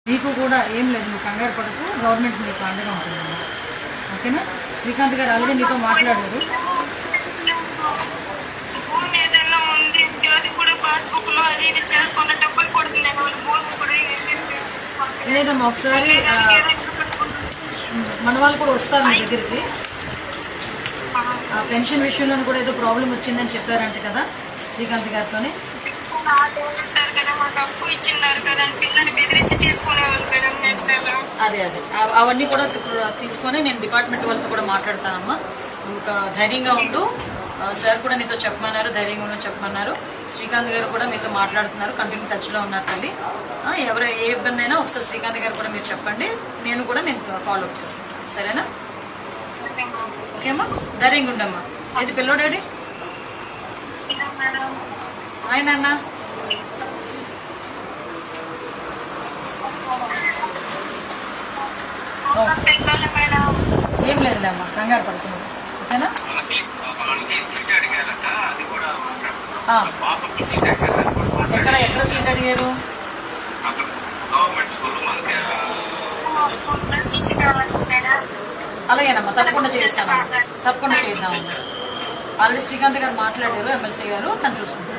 నీకు కూడా ఏం లేదు, నువ్వు కంగారు పడకు, గవర్నమెంట్ నీకు అండగా ఉంటుంది. ఓకేనా? శ్రీకాంత్ గారు ఆల్రెడీ నీతో మాట్లాడారు. లేదమ్మా, ఒకసారి మన వాళ్ళు కూడా వస్తారు మీ దగ్గరికి. పెన్షన్ విషయంలో కూడా ఏదో ప్రాబ్లం వచ్చిందని చెప్పారంట కదా శ్రీకాంత్ గారితోనే. అదే అదే అవన్నీ కూడా తీసుకొని నేను డిపార్ట్మెంట్ వాళ్ళతో కూడా మాట్లాడతానమ్మా. ఇంకా ధైర్యంగా ఉండు, సార్ కూడా నీతో చెప్పమన్నారు, ధైర్యంగా ఉండని చెప్పమన్నారు. శ్రీకాంత్ గారు కూడా మీతో మాట్లాడుతున్నారు, కంటిన్యూ టచ్లో ఉన్నారు తల్లి. ఎవరు ఏ ఇబ్బంది అయినా ఒకసారి శ్రీకాంత్ గారు కూడా మీరు చెప్పండి, నేను ఫాలోఅప్ చేసుకుంటాను. సరేనా? ఓకేమ్మా, ధైర్యంగా ఉండమ్మా. ఏది పిల్లోడాడి ఆయన అన్న ఏం లేదులే అమ్మా, కంగారు పడుతున్నాను. ఓకేనా? ఎక్కడ సీట్ అడిగారు? అలాగేనమ్మా, తప్పకుండా చేద్దామమ్మా. ఆల్రెడీ శ్రీకాంత్ గారు మాట్లాడారు, ఎమ్మెల్సీ గారు, తను చూసుకుంటారు.